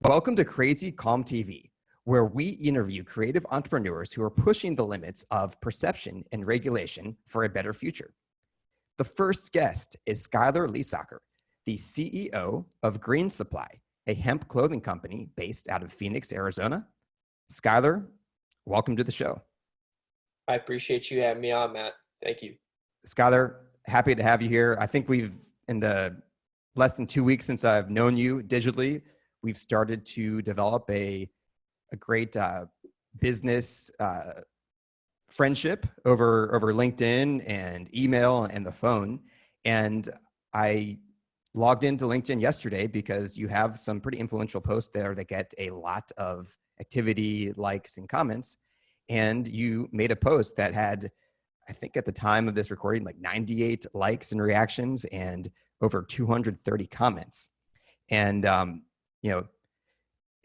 Welcome to Crazy Calm TV, where we interview creative entrepreneurs who are pushing the limits of perception and regulation for a better future. The first guest is Skylar Lysaker, the CEO of Greenz Supply, a hemp clothing company based out of Phoenix, Arizona. Skylar, welcome to the show. I appreciate you having me on, Matt. Thank you. Skylar, happy to have you here. I think in the less than 2 weeks since I've known you digitally, we've started to develop a great business friendship over LinkedIn and email and the phone. And I logged into LinkedIn yesterday because you have some pretty influential posts there that get a lot of activity, likes, and comments. And you made a post that had, I think at the time of this recording, like 98 likes and reactions and over 230 comments. And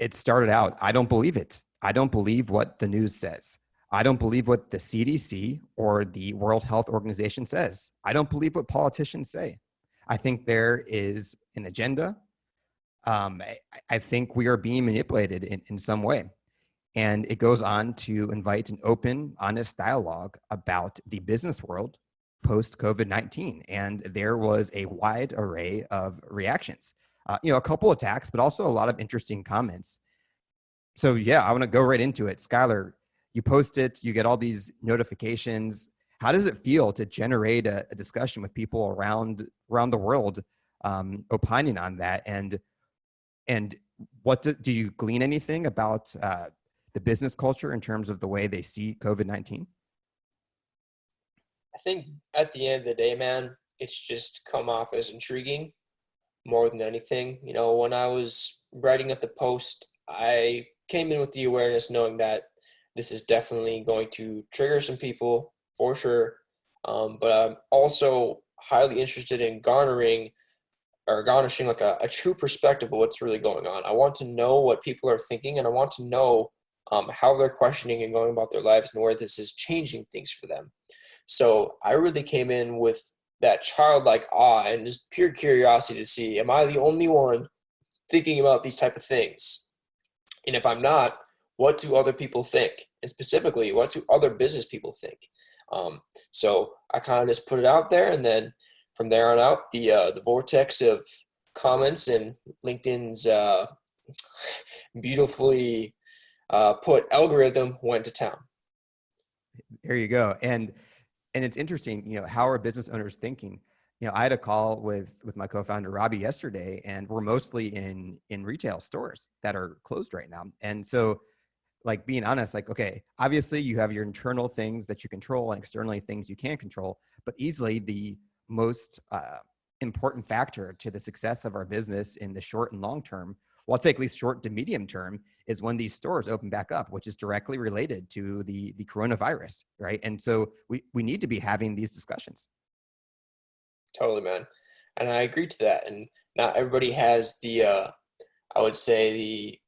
it started out, I don't believe it. I don't believe what the news says. I don't believe what the CDC or the World Health Organization says. I don't believe what politicians say. I think there is an agenda. I think we are being manipulated in some way. And it goes on to invite an open, honest dialogue about the business world post-COVID-19. And there was a wide array of reactions. A couple attacks, but also a lot of interesting comments. So yeah, I want to go right into it. Skylar, you post it, you get all these notifications. How does it feel to generate a discussion with people around the world opining on that? And what do you glean anything about the business culture in terms of the way they see COVID-19? I think at the end of the day, man, it's just come off as intriguing more than anything. When I was writing up the post, I came in with the awareness knowing that this is definitely going to trigger some people for sure. But I'm also highly interested in garnishing like a true perspective of what's really going on. I want to know what people are thinking, and I want to know how they're questioning and going about their lives and where this is changing things for them. So I really came in with that childlike awe and just pure curiosity to see, am I the only one thinking about these type of things? And if I'm not, what do other people think? And specifically, what do other business people think? So I kind of just put it out there, and then from there on out, the vortex of comments and LinkedIn's beautifully put algorithm went to town. There you go. And it's interesting, how are business owners thinking? I had a call with my co-founder Robbie yesterday, and we're mostly in retail stores that are closed right now. And so, like, being honest, like, okay, obviously you have your internal things that you control and externally things you can't control, but easily the most important factor to the success of our business in the short and long term, well, I'll say at least short to medium term, is when these stores open back up, which is directly related to the coronavirus, right? And so we need to be having these discussions. Totally, man. And I agree to that. And not everybody has I would say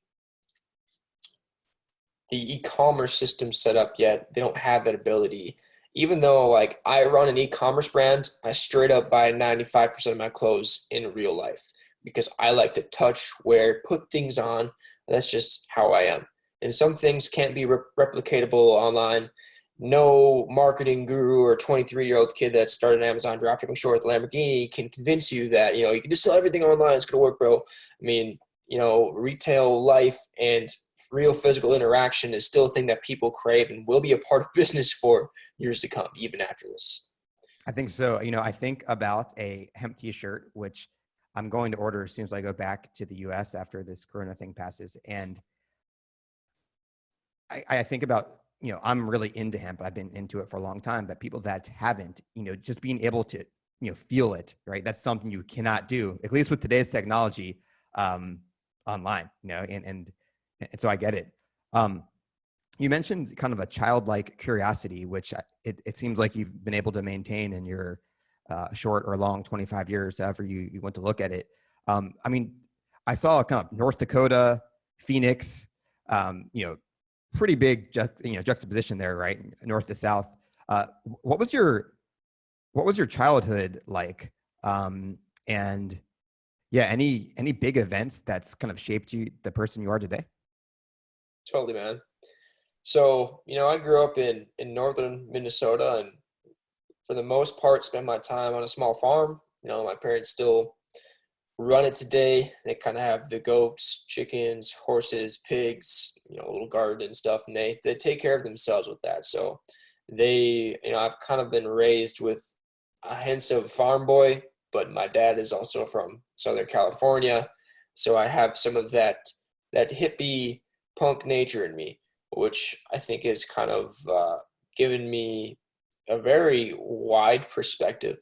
the e-commerce system set up yet. They don't have that ability. Even though, like, I run an e-commerce brand, I straight up buy 95% of my clothes in real life because I like to touch, wear, put things on. And that's just how I am. And some things can't be replicatable online. No marketing guru or 23-year-old kid that started an Amazon dropshipping store with a Lamborghini can convince you that, you can just sell everything online. It's going to work, bro. I mean, retail life and real physical interaction is still a thing that people crave and will be a part of business for years to come, even after this. I think so. I think about a hemp t-shirt, which I'm going to order as soon as I go back to the US after this Corona thing passes. And I think about, I'm really into hemp. I've been into it for a long time, but people that haven't, just being able to, feel it, right? That's something you cannot do, at least with today's technology, online, and so I get it. You mentioned kind of a childlike curiosity, which it seems like you've been able to maintain in your short or long 25 years, however you went to look at it. I mean, I saw kind of North Dakota, Phoenix, pretty big juxtaposition there, right? North to south. What was your childhood like? And Yeah. Any big events that's kind of shaped you, the person you are today? Totally, man. So, I grew up in northern Minnesota and for the most part spent my time on a small farm. My parents still run it today. They kind of have the goats, chickens, horses, pigs, a little garden and stuff, and they take care of themselves with that. So I've kind of been raised with a hints of farm boy, but my dad is also from Southern California, so I have some of that hippie punk nature in me, which I think is kind of given me a very wide perspective.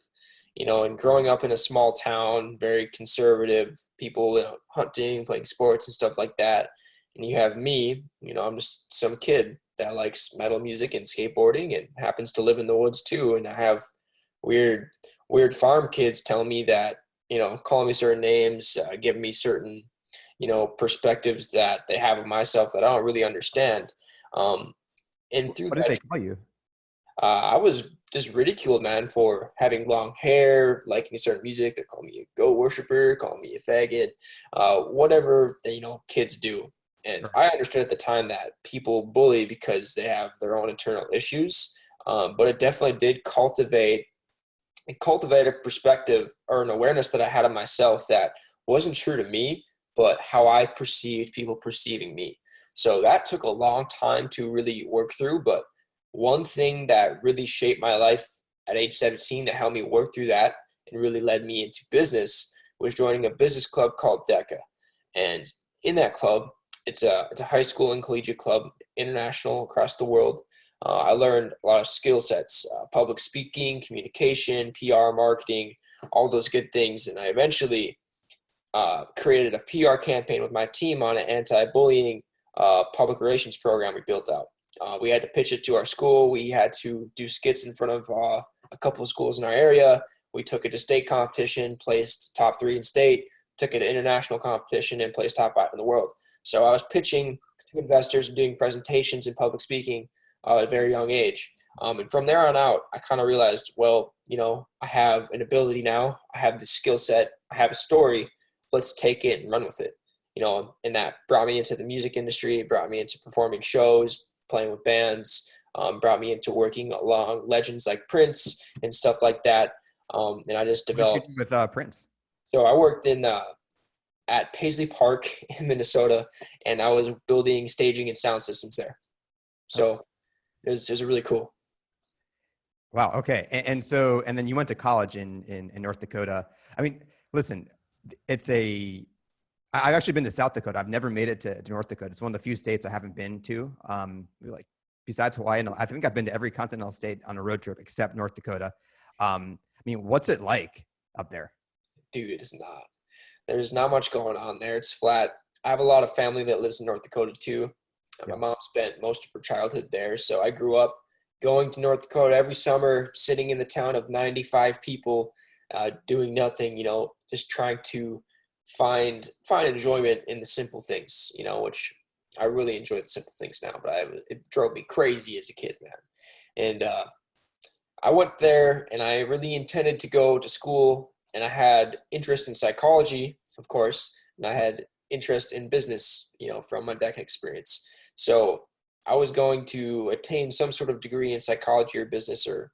And growing up in a small town, very conservative, people, hunting, playing sports and stuff like that. And you have me, I'm just some kid that likes metal music and skateboarding and happens to live in the woods too. And I have weird, weird farm kids telling me that, calling me certain names, giving me certain, perspectives that they have of myself that I don't really understand. And through What did that, they call you? I was just ridiculed, man, for having long hair, liking certain music. They call me a goat worshiper, call me a faggot, whatever kids do. And Sure. I understood at the time that people bully because they have their own internal issues. But it definitely did cultivate a perspective or an awareness that I had of myself that wasn't true to me, but how I perceived people perceiving me. So that took a long time to really work through. But one thing that really shaped my life at age 17 that helped me work through that and really led me into business was joining a business club called DECA. And in that club, it's a high school and collegiate club, international across the world. I learned a lot of skill sets, public speaking, communication, PR, marketing, all those good things. And I eventually created a PR campaign with my team on an anti-bullying public relations program we built out. We had to pitch it to our school. We had to do skits in front of a couple of schools in our area. We took it to state competition, placed top 3 in state, took it to international competition, and placed top 5 in the world. So I was pitching to investors and doing presentations and public speaking at a very young age. And from there on out, I kind of realized, well, I have an ability now. I have the skill set. I have a story. Let's take it and run with it. And that brought me into the music industry. It brought me into performing shows, playing with bands, brought me into working along legends like Prince and stuff like that. And I just What did you do developed. with Prince? So I worked at Paisley Park in Minnesota, and I was building staging and sound systems there. Okay. So it was really cool. Wow. Okay. And then you went to college in North Dakota. I mean, listen, I've actually been to South Dakota. I've never made it to North Dakota. It's one of the few states I haven't been to. Like besides Hawaii, and I think I've been to every continental state on a road trip except North Dakota. I mean, what's it like up there? Dude, it is not. There's not much going on there. It's flat. I have a lot of family that lives in North Dakota too. My Yeah. mom spent most of her childhood there, so I grew up going to North Dakota every summer, sitting in the town of 95 people, doing nothing, just trying to find enjoyment in the simple things, which I really enjoy the simple things now, but it drove me crazy as a kid, man. And I went there and I really intended to go to school, and I had interest in psychology, of course, and I had interest in business, from my DECA experience. So I was going to attain some sort of degree in psychology or business or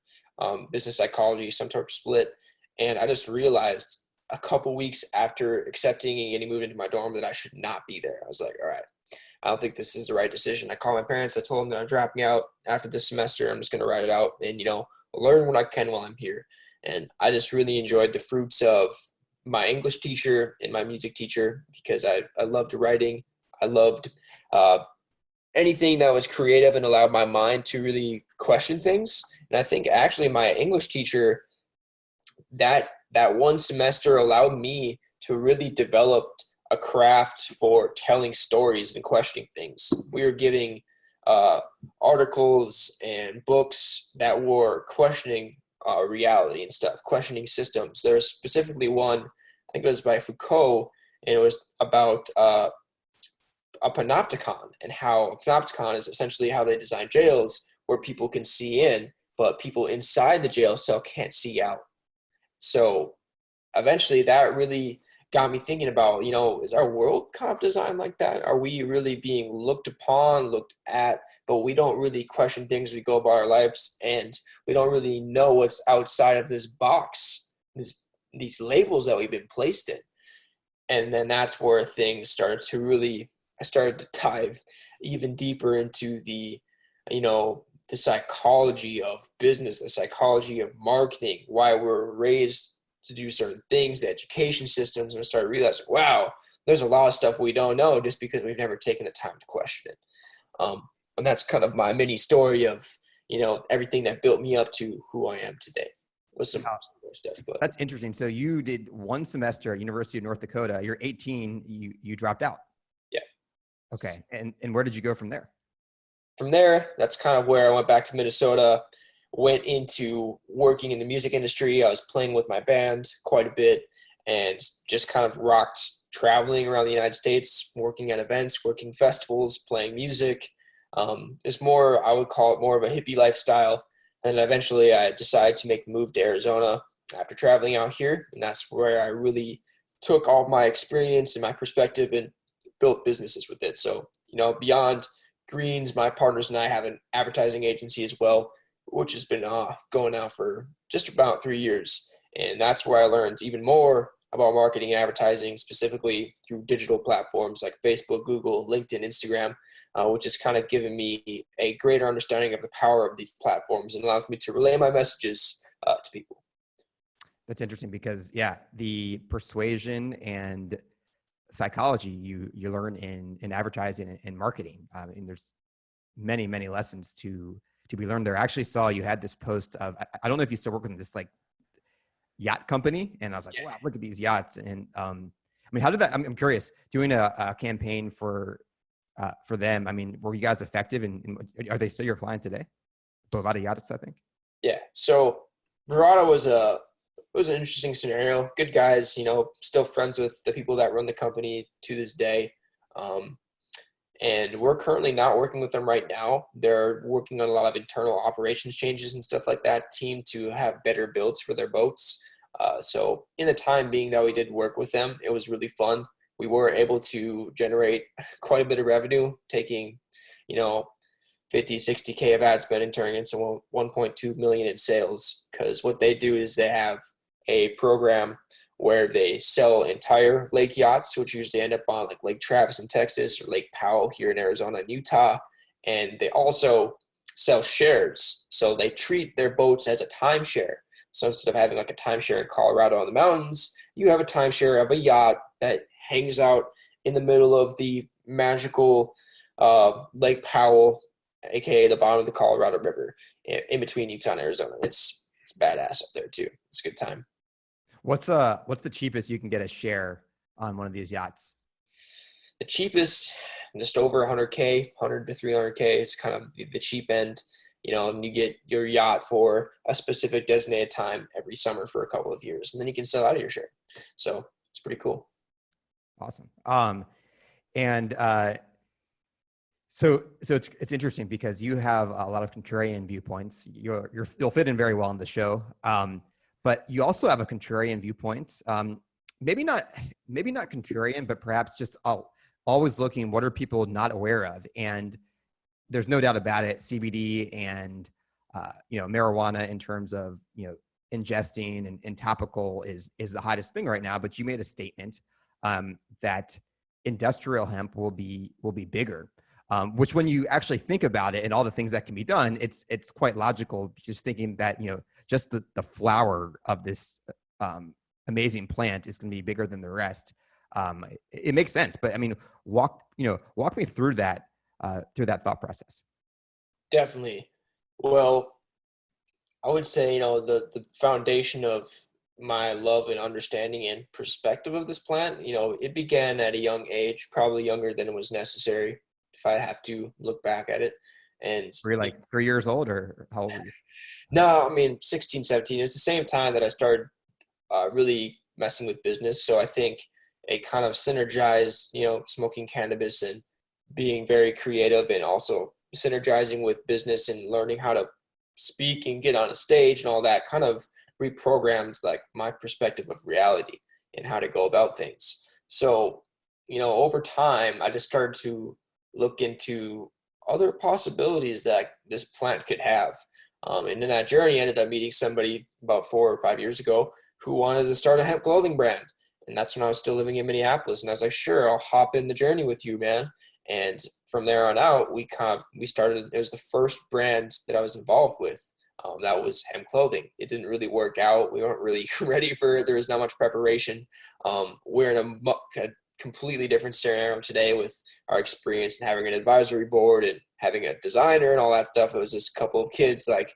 business psychology, some sort of split. And I just realized a couple weeks after accepting and getting moved into my dorm that I should not be there. I was like, all right, I don't think this is the right decision. I called my parents. I told them that I'm dropping out after this semester. I'm just going to write it out and, learn what I can while I'm here. And I just really enjoyed the fruits of my English teacher and my music teacher because I loved writing. I loved anything that was creative and allowed my mind to really question things. And I think actually my English teacher, that one semester allowed me to really develop a craft for telling stories and questioning things. We were giving articles and books that were questioning reality and stuff, questioning systems. There was specifically one, I think it was by Foucault, and it was about a panopticon and how a panopticon is essentially how they design jails where people can see in, but people inside the jail cell can't see out. So eventually that really got me thinking about, is our world kind of designed like that? Are we really being looked upon, looked at, but we don't really question things we go about our lives, and we don't really know what's outside of this box, these labels that we've been placed in. And then that's where things started to really, I started to dive even deeper into the psychology of business, the psychology of marketing, why we're raised to do certain things, the education systems, and I started realizing, wow, there's a lot of stuff we don't know just because we've never taken the time to question it. And that's kind of my mini story of, everything that built me up to who I am today. With some other stuff. But that's interesting. So you did one semester at University of North Dakota. You're 18. You dropped out. Yeah. Okay. And where did you go from there? From there, that's kind of where I went back to Minnesota, went into working in the music industry. I was playing with my band quite a bit and just kind of rocked traveling around the United States, working at events, working festivals, playing music. It's more, I would call it more of a hippie lifestyle. And eventually I decided to make the move to Arizona after traveling out here. And that's where I really took all my experience and my perspective and built businesses with it. So, beyond Greenz, my partners and I have an advertising agency as well, which has been going now for just about 3 years. And that's where I learned even more about marketing and advertising, specifically through digital platforms like Facebook, Google, LinkedIn, Instagram, which has kind of given me a greater understanding of the power of these platforms and allows me to relay my messages to people. That's interesting because, the persuasion and psychology you learn in advertising and marketing. And there's many, many lessons to be learned there. I actually saw you had this post of, I don't know if you still work with this like yacht company. And I was like, wow, look at these yachts. And how did that, I'm curious, doing a campaign for them. Were you guys effective and are they still your client today? Bovada Yachts, I think. Yeah. So Verada was an interesting scenario. Good guys, still friends with the people that run the company to this day. And we're currently not working with them right now. They're working on a lot of internal operations changes and stuff like that, team to have better builds for their boats. So in the time being that we did work with them, it was really fun. We were able to generate quite a bit of revenue, taking, 50, 60K of ad spend and turning into 1.2 million in sales. Because what they do is they have a program where they sell entire lake yachts, which usually end up on like Lake Travis in Texas or Lake Powell here in Arizona and Utah. And they also sell shares. So they treat their boats as a timeshare. So instead of having like a timeshare in Colorado on the mountains, you have a timeshare of a yacht that hangs out in the middle of the magical Lake Powell, aka the bottom of the Colorado River, in between Utah and Arizona. It's badass up there too. It's a good time. What's the cheapest you can get a share on one of these yachts? The cheapest, just over 100K, 100 to 300K. It's kind of the cheap end, and you get your yacht for a specific designated time every summer for a couple of years, and then you can sell out of your share. So it's pretty cool. Awesome. So it's interesting because you have a lot of contrarian viewpoints. You'll fit in very well on the show. But you also have a contrarian viewpoint. Maybe not contrarian, but perhaps just always looking, what are people not aware of? And there's no doubt about it, CBD and marijuana in terms of ingesting and topical is the hottest thing right now. But you made a statement that industrial hemp will be bigger. Which when you actually think about it and all the things that can be done, it's quite logical, just thinking that, just the flower of this amazing plant is going to be bigger than the rest. It makes sense, but walk me through that thought process. Definitely. Well, I would say, the foundation of my love and understanding and perspective of this plant, it began at a young age, probably younger than it was necessary, if I have to look back at it. And were you like 3 years old, or how old were you? No, 16, 17. It's the same time that I started really messing with business. So I think it kind of synergized, smoking cannabis and being very creative, and also synergizing with business and learning how to speak and get on a stage and all that kind of reprogrammed like my perspective of reality. and how to go about things. So, over time, I just started to look into other possibilities that this plant could have. And in that journey, I ended up meeting somebody about 4 or 5 years ago who wanted to start a hemp clothing brand. And that's when I was still living in Minneapolis. And I was like, sure, I'll hop in the journey with you, man. And from there on out, we started, it was the first brand that I was involved with. That was hemp clothing. It didn't really work out. We weren't really ready for it. There was not much preparation. We're in a completely different scenario today with our experience and having an advisory board and having a designer and all that stuff. It was just a couple of kids, like,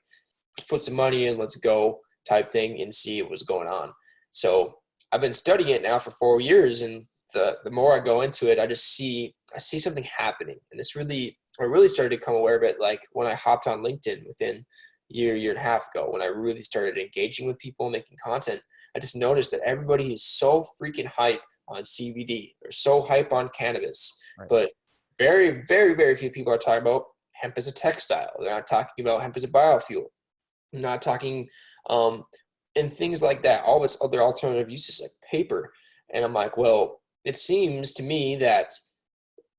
put some money in, let's go type thing, and see what was going on. So I've been studying it now for 4 years, and the more I go into it, I see something happening. And I really started to come aware of it, like when I hopped on LinkedIn within a year and a half ago, when I really started engaging with people, making content. I just noticed that everybody is so freaking hype on CBD. They're so hype on cannabis, Right. but very, very, very few people are talking about hemp as a textile. They're not talking about hemp as a biofuel. They're not talking, and things like that. All of its other alternative uses, like paper. And I'm like, well, it seems to me that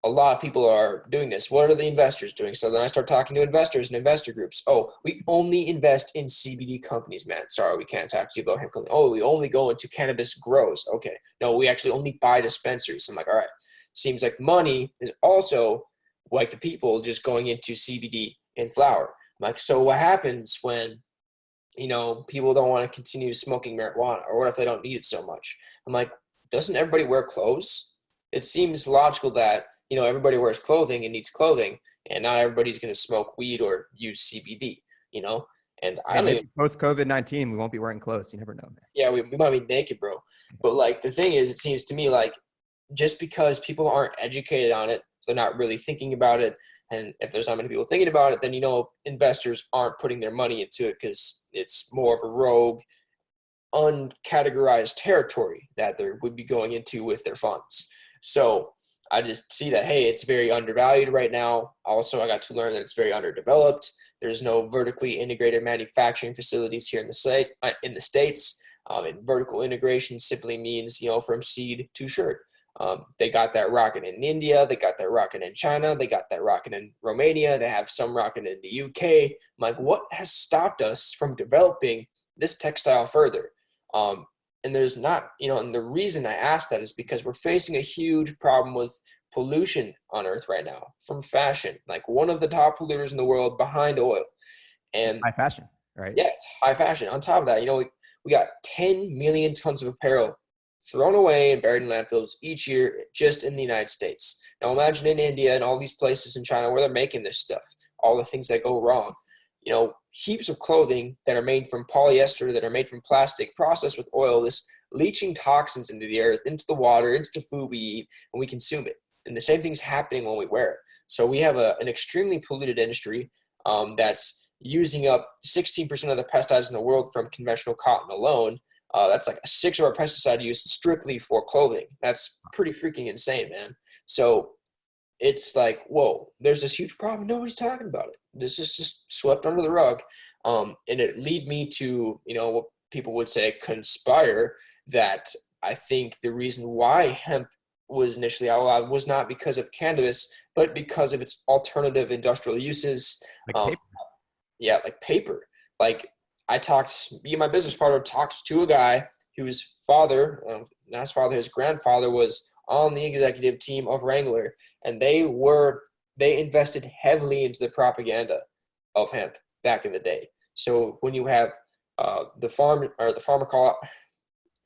a lot of people are doing this. What are the investors doing? So then I start talking to investors and investor groups. Oh, we only invest in CBD companies, man. Sorry, we can't talk to you about hemp. Oh, we only go into cannabis grows. Okay. No, we actually only buy dispensaries. I'm like, all right. Seems like money is also like the people just going into CBD and flower. I'm like, so what happens when, people don't want to continue smoking marijuana, or what if they don't need it so much? I'm like, doesn't everybody wear clothes? It seems logical that, everybody wears clothing and needs clothing, and not everybody's going to smoke weed or use CBD, and I don't even, Post COVID-19, we won't be wearing clothes. You never know, man. yeah, we might be naked, bro. But like, the thing is, it seems to me like just because people aren't educated on it, they're not really thinking about it. And if there's not many people thinking about it, then, investors aren't putting their money into it because it's more of a rogue, uncategorized territory that they would be going into with their funds. So I just see that, hey, it's very undervalued right now. Also, I got to learn that it's very underdeveloped. There's no vertically integrated manufacturing facilities here in the States. And vertical integration simply means, from seed to shirt. They got that rocking in India. They got that rocking in China. They got that rocking in Romania. They have some rocking in the UK. I'm like, what has stopped us from developing this textile further? And there's not, and the reason I ask that is because we're facing a huge problem with pollution on Earth right now from fashion, like one of the top polluters in the world behind oil. And it's high fashion, right? Yeah, it's high fashion. On top of that, we got 10 million tons of apparel thrown away and buried in landfills each year just in the United States. Now imagine in India and all these places in China where they're making this stuff, all the things that go wrong. Heaps of clothing that are made from polyester, that are made from plastic, processed with oil, this leaching toxins into the earth, into the water, into the food we eat, and we consume it. And the same thing's happening when we wear it. So we have an extremely polluted industry that's using up 16% of the pesticides in the world from conventional cotton alone. That's like a sixth of our pesticide use strictly for clothing. That's pretty freaking insane, man. So it's like, whoa, there's this huge problem. Nobody's talking about it. This is just swept under the rug. And it lead me to, what people would say conspire, that I think the reason why hemp was initially outlawed was not because of cannabis, but because of its alternative industrial uses. Like paper. Yeah, like paper. Like me and my business partner talked to a guy whose father, not his father, his grandfather was on the executive team of Wrangler, and they invested heavily into the propaganda of hemp back in the day. So when you have the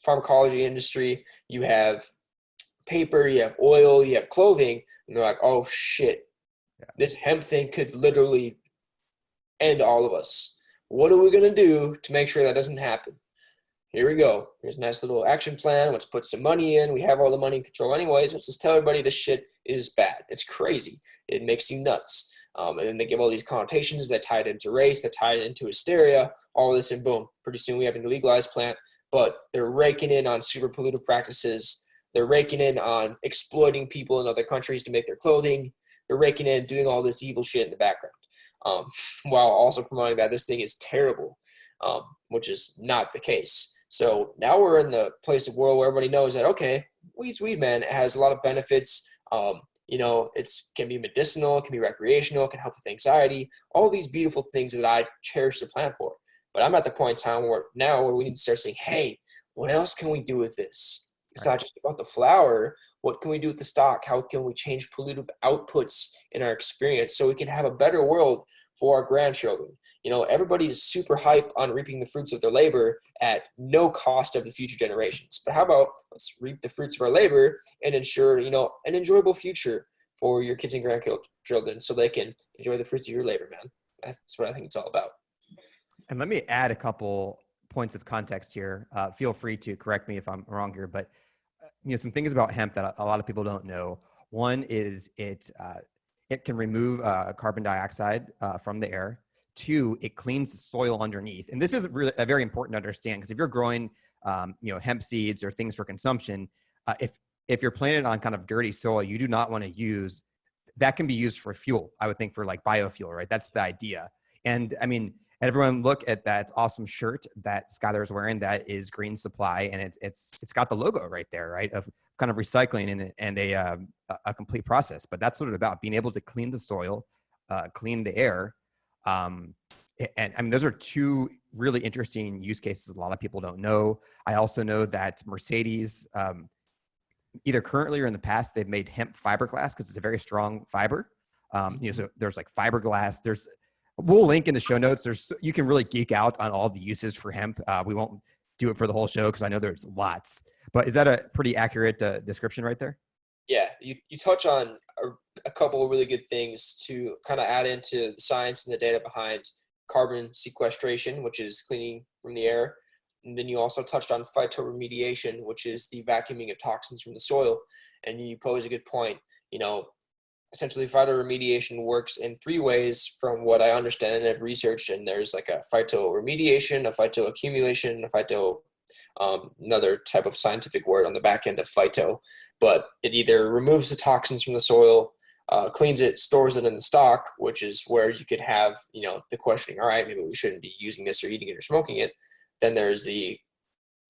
pharmacology industry, you have paper, you have oil, you have clothing, and they're like, oh shit, this hemp thing could literally end all of us. What are we going to do to make sure that doesn't happen? Here we go. Here's a nice little action plan. Let's put some money in. We have all the money in control anyways. Let's just tell everybody this shit is bad. It's crazy. It makes you nuts. And then they give all these connotations that tie it into race, that tie it into hysteria, all this, and boom. Pretty soon we have an legalized plant, but they're raking in on super pollutive practices. They're raking in on exploiting people in other countries to make their clothing. They're raking in, doing all this evil shit in the background, while also promoting that this thing is terrible, which is not the case. So now we're in the place of world where everybody knows that, okay, weed's weed, man. It has a lot of benefits. It's can be medicinal, it can be recreational, it can help with anxiety, all these beautiful things that I cherish the plant for. But I'm at the point in time where we need to start saying, hey, what else can we do with this? It's Right. not just about the flower. What can we do with the stock? How can we change pollutive outputs in our experience so we can have a better world for our grandchildren? Everybody's super hype on reaping the fruits of their labor at no cost of the future generations. But how about let's reap the fruits of our labor and ensure, an enjoyable future for your kids and grandchildren so they can enjoy the fruits of your labor, man. That's what I think it's all about. And let me add a couple points of context here. Feel free to correct me if I'm wrong here, but some things about hemp that a lot of people don't know. One is it can remove carbon dioxide from the air. Two, it cleans the soil underneath. And this is really very important to understand, because if you're growing, hemp seeds or things for consumption, if you're planted on kind of dirty soil, you do not want to use that. Can be used for fuel, I would think, for like biofuel, right? That's the idea. And I mean, everyone look at that awesome shirt that Skylar is wearing. That is Greenz Supply, and it's got the logo right there, right, of kind of recycling and a complete process. But that's what it's about: being able to clean the soil, clean the air. And I mean, those are two really interesting use cases a lot of people don't know. I also know that Mercedes, either currently or in the past, they've made hemp fiberglass because it's a very strong fiber. So there's like fiberglass. We'll link in the show notes. You can really geek out on all the uses for hemp. We won't do it for the whole show because I know there's lots. But is that a pretty accurate description right there? Yeah, you touch on a couple of really good things to kind of add into the science and the data behind carbon sequestration, which is cleaning from the air. And then you also touched on phytoremediation, which is the vacuuming of toxins from the soil. And you pose a good point. Essentially, phytoremediation works in three ways from what I understand and have researched. And there's like a phytoremediation, a phytoaccumulation, another type of scientific word on the back end of phyto. But it either removes the toxins from the soil, cleans it, stores it in the stock, which is where you could have, the questioning, all right, maybe we shouldn't be using this or eating it or smoking it. Then there's the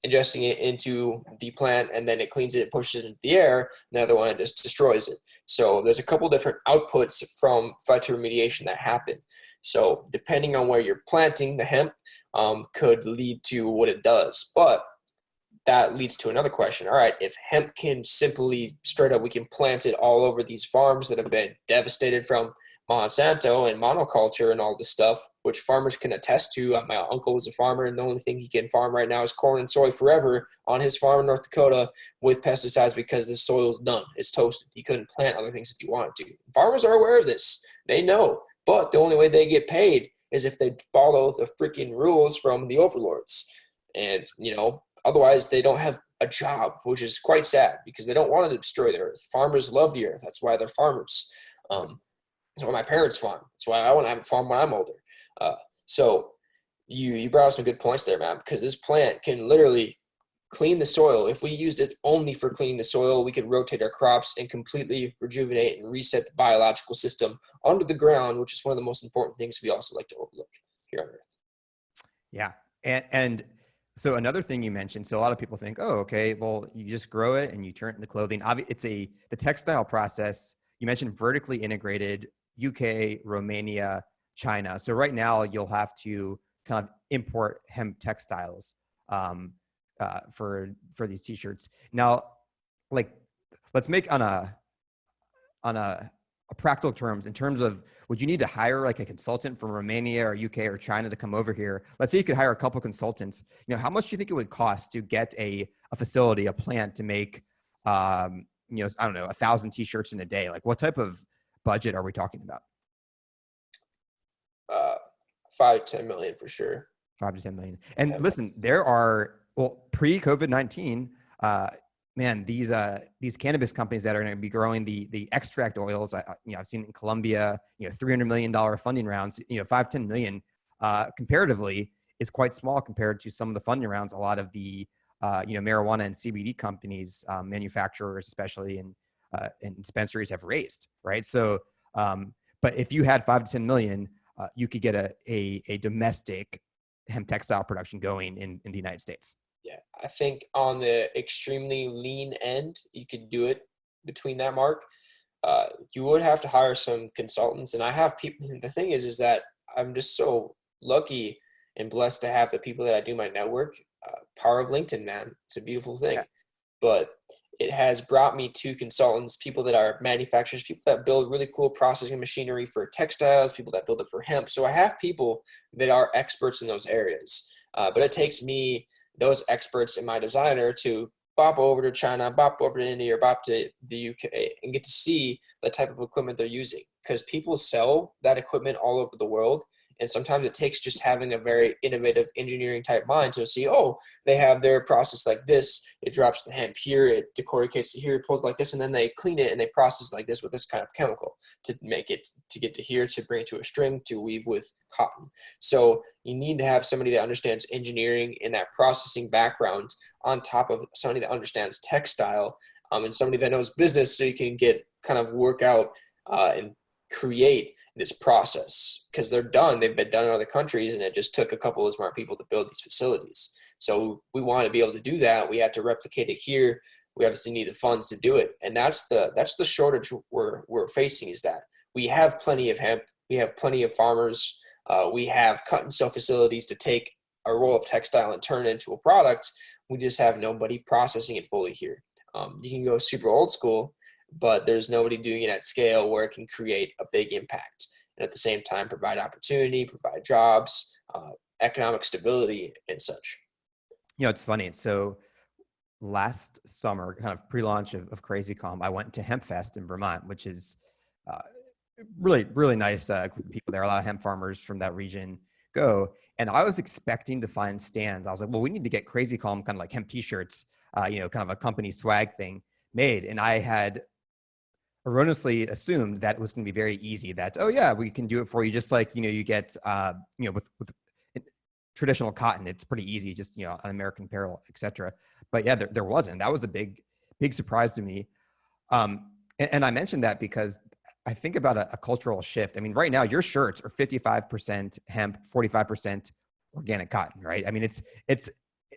ingesting it into the plant, and then it cleans it, pushes it into the air. And the other one, it just destroys it. So there's a couple different outputs from phytoremediation that happen. So depending on where you're planting the hemp, could lead to what it does. But that leads to another question. All right, if hemp can simply straight up, we can plant it all over these farms that have been devastated from Monsanto and monoculture and all this stuff, which farmers can attest to. My uncle is a farmer, and the only thing he can farm right now is corn and soy forever on his farm in North Dakota with pesticides because the soil is done. It's toasted. He couldn't plant other things if he wanted to. Farmers are aware of this. They know. But the only way they get paid is if they follow the freaking rules from the overlords. And, otherwise they don't have a job, which is quite sad because they don't want to destroy the earth. Farmers love the earth. That's why they're farmers. That's why my parents farm. That's why I want to have a farm when I'm older. So you brought up some good points there, man, because this plant can literally clean the soil. If we used it only for cleaning the soil, we could rotate our crops and completely rejuvenate and reset the biological system under the ground, which is one of the most important things we also like to overlook here on Earth. Yeah. And so another thing you mentioned, so a lot of people think, oh, okay, well, you just grow it and you turn it into clothing. It's the textile process. You mentioned vertically integrated, UK, Romania, China. So right now you'll have to kind of import hemp textiles for these t-shirts. Now, like, let's make on a practical terms, in terms of, would you need to hire like a consultant from Romania or UK or China to come over here? Let's say you could hire a couple consultants. How much do you think it would cost to get a facility, a plant to make, I don't know, 1,000 t-shirts in a day? Like, what type of budget are we talking about? 5 to 10 million for sure. 5 to 10 million. And listen, there are, pre-COVID-19, man, these cannabis companies that are going to be growing the extract oils, I've seen in Colombia, $300 million funding rounds, 5-10 million, comparatively is quite small compared to some of the funding rounds a lot of the marijuana and CBD companies, manufacturers especially, and dispensaries have raised, right? So, but if you had 5 to 10 million, you could get a domestic hemp textile production going in the United States. Yeah, I think on the extremely lean end, you could do it between that mark. You would have to hire some consultants, and I have people. The thing is that I'm just so lucky and blessed to have the people that I do my network. Power of LinkedIn, man, it's a beautiful thing. But it has brought me to consultants, people that are manufacturers, people that build really cool processing machinery for textiles, people that build it for hemp. So I have people that are experts in those areas. But it takes me, those experts and my designer, to bop over to China, bop over to India, or bop to the UK and get to see the type of equipment they're using. Because people sell that equipment all over the world. And sometimes it takes just having a very innovative engineering type mind to see, oh, they have their process like this. It drops the hemp here, it decorticates to here, it pulls like this, and then they clean it and they process like this with this kind of chemical to make it, to get to here, to bring it to a string, to weave with cotton. So you need to have somebody that understands engineering and that processing background on top of somebody that understands textile, and somebody that knows business, so you can get kind of work out and create this process, because they've been done in other countries, and it just took a couple of smart people to build these facilities. So we want to be able to do that. We have to replicate it here. We obviously need the funds to do it, and that's the shortage we're facing, is that we have plenty of hemp, we have plenty of farmers, we have cut and sew facilities to take a roll of textile and turn it into a product. We just have nobody processing it fully here. You can go super old school, but there's nobody doing it at scale where it can create a big impact and at the same time provide opportunity, provide jobs, economic stability, and such. It's funny. So last summer, kind of pre-launch of CrazyCalm, I went to Hemp Fest in Vermont, which is really, really nice group of people there. A lot of hemp farmers from that region go. And I was expecting to find stands. I was like, well, we need to get CrazyCalm kind of like hemp t-shirts, kind of a company swag thing made. And I had erroneously assumed that it was going to be very easy, that, oh yeah, we can do it for you. Just like, you get, with traditional cotton, it's pretty easy, just, on American Apparel, etc. But yeah, there wasn't. That was a big surprise to me. And I mentioned that because I think about a cultural shift. I mean, right now your shirts are 55% hemp, 45% organic cotton, right? I mean,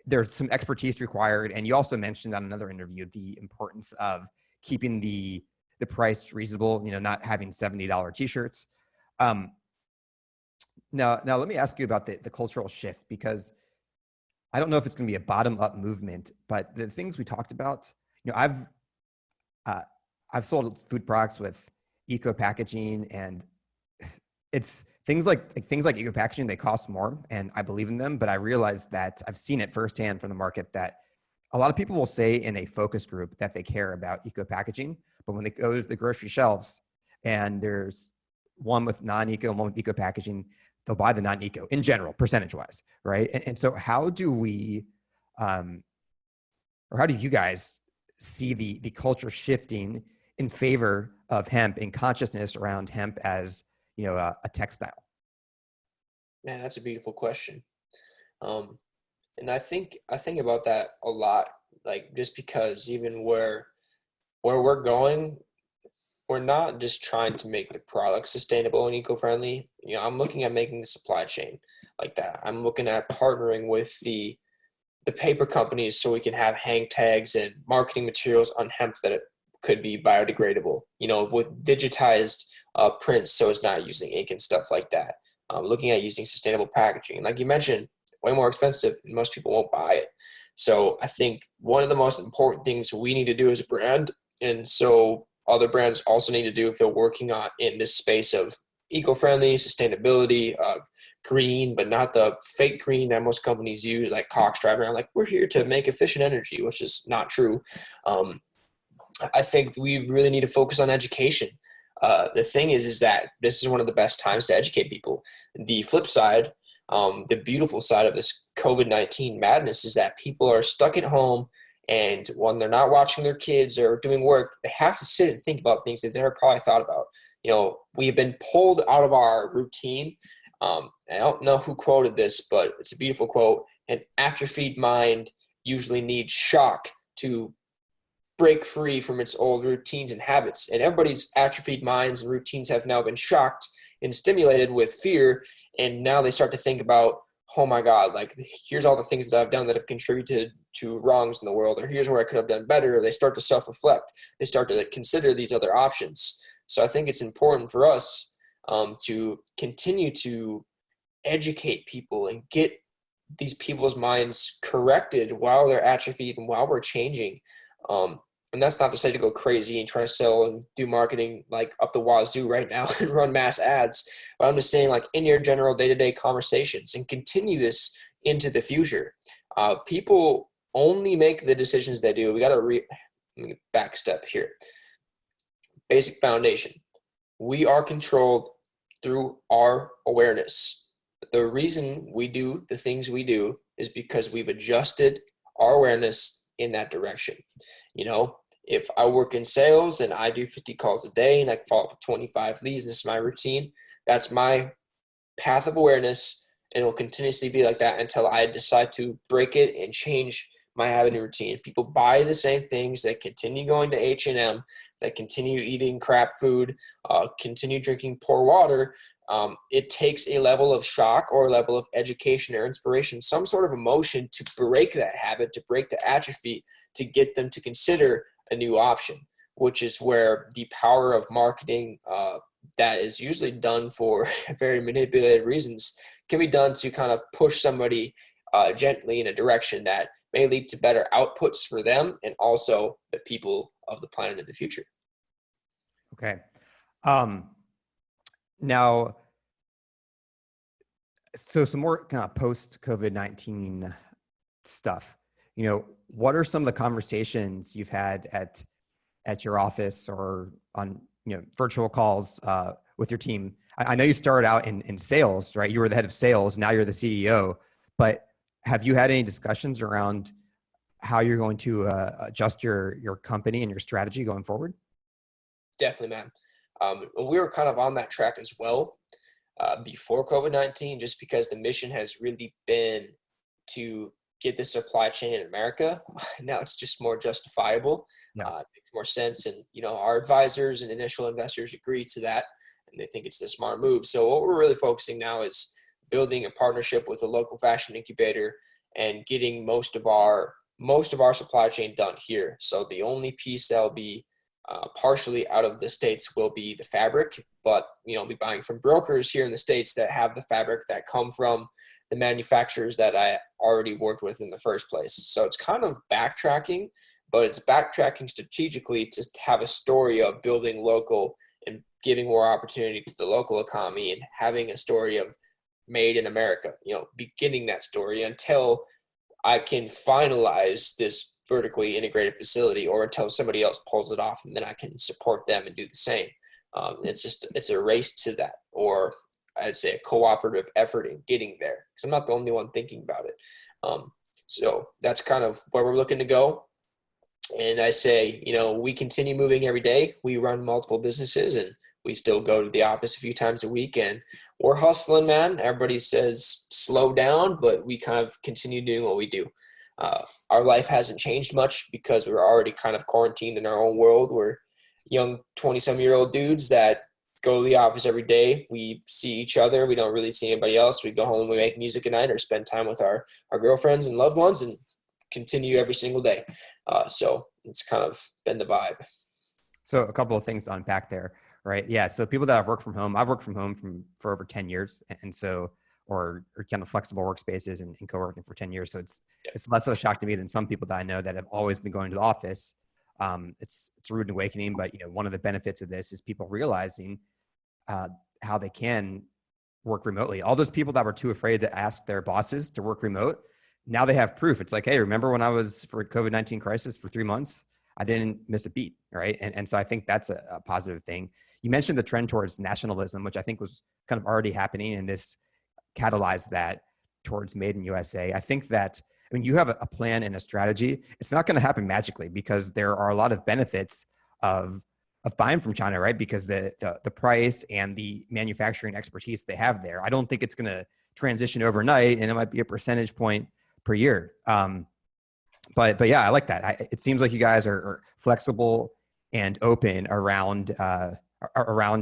there's some expertise required. And you also mentioned on another interview the importance of keeping the price reasonable, not having $70 t-shirts. Now let me ask you about the cultural shift, because I don't know if it's going to be a bottom up movement, but the things we talked about, I've sold food products with eco packaging, and it's things like eco packaging, they cost more, and I believe in them, but I realize that I've seen it firsthand from the market that a lot of people will say in a focus group that they care about eco packaging, but when they go to the grocery shelves and there's one with non-eco and one with eco packaging, they'll buy the non-eco in general, percentage-wise, right? And so how do we, or how do you guys see the culture shifting in favor of hemp and consciousness around hemp as, a textile? Man, that's a beautiful question. And I think about that a lot, like, just because even where we're going, we're not just trying to make the product sustainable and eco-friendly. I'm looking at making the supply chain like that. I'm looking at partnering with the paper companies so we can have hang tags and marketing materials on hemp that it could be biodegradable, with digitized prints, so it's not using ink and stuff like that. Looking at using sustainable packaging. And like you mentioned, way more expensive and most people won't buy it. So I think one of the most important things we need to do as a brand, and so other brands also need to do if they're working on in this space of eco-friendly, sustainability, green, but not the fake green that most companies use, like Cox driving around like, we're here to make efficient energy, which is not true. I think we really need to focus on education. The thing is that this is one of the best times to educate people. The flip side, the beautiful side of this COVID-19 madness, is that people are stuck at home, and when they're not watching their kids or doing work, they have to sit and think about things they've never probably thought about. We have been pulled out of our routine. I don't know who quoted this, but it's a beautiful quote. An atrophied mind usually needs shock to break free from its old routines and habits. And everybody's atrophied minds and routines have now been shocked and stimulated with fear. And now they start to think about, oh my God, like, here's all the things that I've done that have contributed to wrongs in the world, or here's where I could have done better. Or they start to self-reflect. They start to consider these other options. So I think it's important for us to continue to educate people and get these people's minds corrected while they're atrophied and while we're changing. And that's not to say to go crazy and try to sell and do marketing like up the wazoo right now and run mass ads. But I'm just saying, like, in your general day-to-day conversations, and continue this into the future. People only make the decisions they do. We got to let me back step here. Basic foundation. We are controlled through our awareness. The reason we do the things we do is because we've adjusted our awareness in that direction. You know, if I work in sales and I do 50 calls a day and I follow up with 25 leads, this is my routine. That's my path of awareness, and it will continuously be like that until I decide to break it and change my habit and routine. People buy the same things. They continue going to H&M. They continue eating crap food, continue drinking poor water. It takes a level of shock or a level of education or inspiration, some sort of emotion to break that habit, to break the atrophy, to get them to consider a new option, which is where the power of marketing that is usually done for very manipulative reasons can be done to kind of push somebody gently in a direction that may lead to better outputs for them and also the people of the planet in the future. Okay. Now, so some more kind of post COVID-19 stuff. You know, what are some of the conversations you've had at your office or on, you know, virtual calls with your team? I know you started out in sales, right? You were the head of sales. Now you're the CEO. But have you had any discussions around how you're going to adjust your company and your strategy going forward? Definitely, man. We were kind of on that track as well before COVID-19, just because the mission has really been to get the supply chain in America. Now it's just more justifiable. Yeah. It makes more sense. And, you know, our advisors and initial investors agree to that, and they think it's the smart move. So what we're really focusing now is building a partnership with a local fashion incubator and getting most of our supply chain done here. So the only piece that'll be partially out of the States will be the fabric, but, you know, I'll be buying from brokers here in the States that have the fabric that come from the manufacturers that I already worked with in the first place. So it's kind of backtracking, but it's backtracking strategically to have a story of building local and giving more opportunity to the local economy and having a story of made in America, you know, beginning that story until I can finalize this vertically integrated facility, or until somebody else pulls it off and then I can support them and do the same. It's a race to that, or I'd say a cooperative effort in getting there, because I'm not the only one thinking about it. So that's kind of where we're looking to go. And I say, you know, we continue moving every day. We run multiple businesses and we still go to the office a few times a week, and we're hustling, man. Everybody says slow down, but we kind of continue doing what we do. Our life hasn't changed much because we're already kind of quarantined in our own world. We're young 20-some-year-old dudes that go to the office every day. We see each other. We don't really see anybody else. We go home, we make music at night or spend time with our girlfriends and loved ones and continue every single day. So it's kind of been the vibe. So a couple of things to unpack there, right? Yeah. So people that have worked from home, I've worked from home for over 10 years. And so, or kind of flexible workspaces and co-working for 10 years. So it's less of a shock to me than some people that I know that have always been going to the office. It's a rude awakening, but, you know, one of the benefits of this is people realizing how they can work remotely. All those people that were too afraid to ask their bosses to work remote, now they have proof. It's like, hey, remember when I was for COVID-19 crisis for 3 months? I didn't miss a beat, right? And so I think that's a positive thing. You mentioned the trend towards nationalism, which I think was kind of already happening, and this catalyzed that towards Made in USA. I think that, I mean, you have a plan and a strategy. It's not going to happen magically because there are a lot of benefits of buying from China, right? Because the price and the manufacturing expertise they have there. I don't think it's going to transition overnight, and it might be a percentage point per year. But yeah, I like that. It seems like you guys are flexible and open around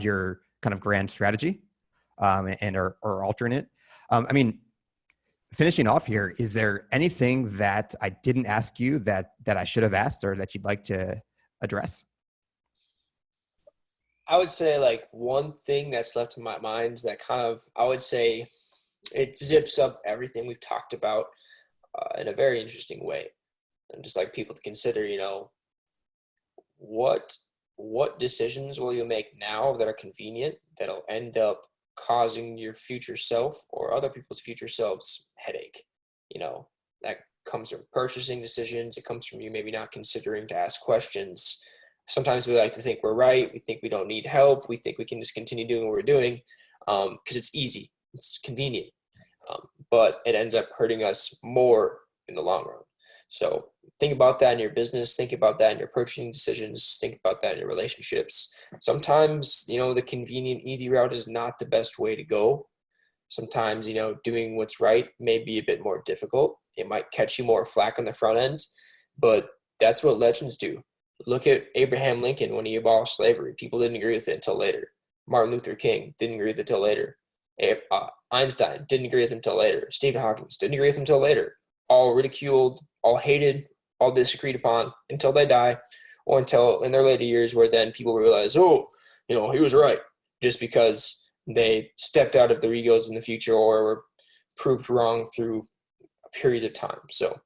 your kind of grand strategy, and are alternate. I mean, finishing off here, is there anything that I didn't ask you that I should have asked or that you'd like to address? I would say like one thing that's left in my mind that kind of, I would say it zips up everything we've talked about in a very interesting way. And just like people to consider, what decisions will you make now that are convenient that'll end up causing your future self or other people's future selves headache? That comes from purchasing decisions. It comes from you maybe not considering to ask questions. Sometimes we like to think we're right. We think we don't need help. We think we can just continue doing what we're doing because it's easy. It's convenient. But it ends up hurting us more in the long run. So think about that in your business. Think about that in your purchasing decisions. Think about that in your relationships. Sometimes, the convenient, easy route is not the best way to go. Sometimes, doing what's right may be a bit more difficult. It might catch you more flack on the front end, but that's what legends do. Look at Abraham Lincoln when he abolished slavery. People didn't agree with it until later. Martin Luther King didn't agree with it until later. Einstein didn't agree with him until later. Stephen Hawking didn't agree with him until later. All ridiculed, all hated, all disagreed upon until they die, or until in their later years where then people realize, oh, he was right, just because they stepped out of their egos in the future or were proved wrong through periods of time. So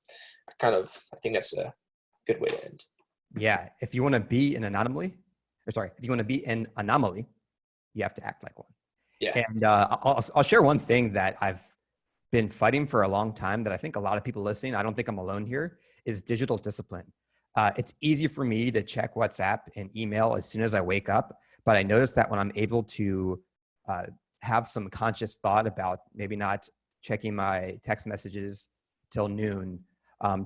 I think that's a good way to end. Yeah. If you want to be an anomaly, you have to act like one. Yeah. And I'll share one thing that I've been fighting for a long time that I think a lot of people listening, I don't think I'm alone here, is digital discipline. It's easy for me to check WhatsApp and email as soon as I wake up, but I notice that when I'm able to have some conscious thought about maybe not checking my text messages till noon,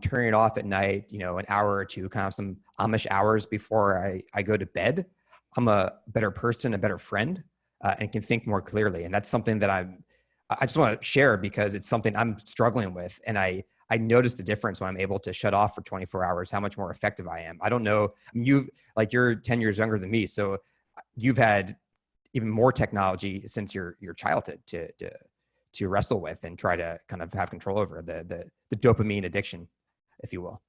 turning it off at night, an hour or two, kind of some Amish hours before I go to bed, I'm a better person, a better friend, and can think more clearly. And that's something that I just want to share because it's something I'm struggling with. And I noticed the difference when I'm able to shut off for 24 hours, how much more effective I am. I don't know. You're 10 years younger than me. So you've had even more technology since your childhood to wrestle with and try to kind of have control over the dopamine addiction, if you will.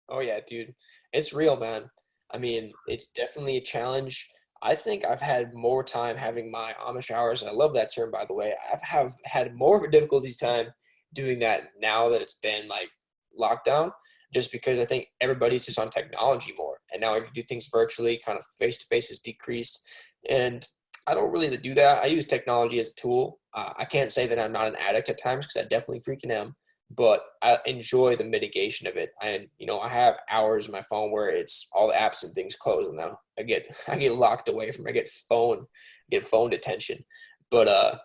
Oh yeah, dude. It's real, man. I mean, it's definitely a challenge. I think I've had more time having my Amish hours, and I love that term, by the way. I've had more of a difficulty time doing that now that it's been like lockdown, just because I think everybody's just on technology more. And now I can do things virtually, kind of face-to-face is decreased. And I don't really do that. I use technology as a tool. I can't say that I'm not an addict at times because I definitely freaking am, but I enjoy the mitigation of it. And, I have hours on my phone where it's all the apps and things closed and now I get locked away from, I get phone detention. But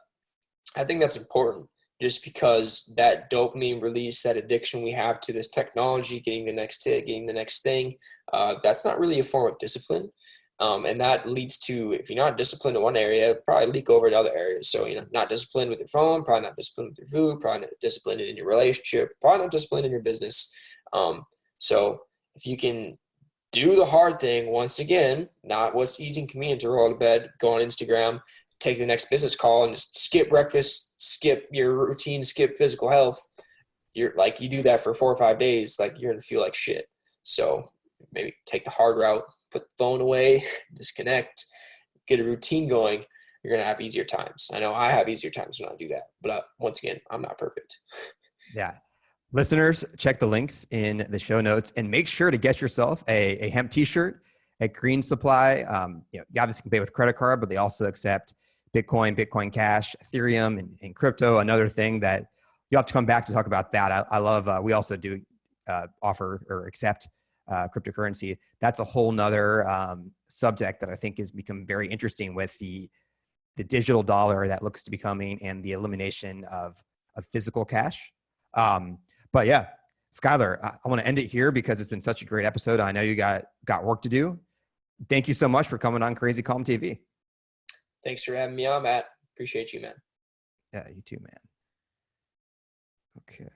I think that's important just because that dopamine release, that addiction we have to this technology, getting the next hit, getting the next thing, that's not really a form of discipline. And that leads to, if you're not disciplined in one area, probably leak over to other areas. So, not disciplined with your phone, probably not disciplined with your food, probably not disciplined in your relationship, probably not disciplined in your business. So if you can do the hard thing, once again, not what's easy and convenient to roll out of bed, go on Instagram, take the next business call and just skip breakfast, skip your routine, skip physical health. You do that for 4 or 5 days, you're going to feel like shit. So maybe take the hard route, put the phone away, disconnect, get a routine going. You're going to have easier times. I know I have easier times when I do that, but once again, I'm not perfect. Yeah. Listeners, check the links in the show notes and make sure to get yourself a hemp t-shirt at Greenz Supply. You obviously can pay with credit card, but they also accept Bitcoin Cash, Ethereum, and crypto. Another thing that you'll have to come back to talk about that. I love, we also do offer or accept cryptocurrency. That's a whole nother subject that I think has become very interesting with the digital dollar that looks to be coming and the elimination of physical cash. But yeah, Skylar, I want to end it here because it's been such a great episode. I know you got work to do. Thank you so much for coming on Crazy Calm TV. Thanks for having me on, Matt. Appreciate you, man. Yeah, you too, man. Okay.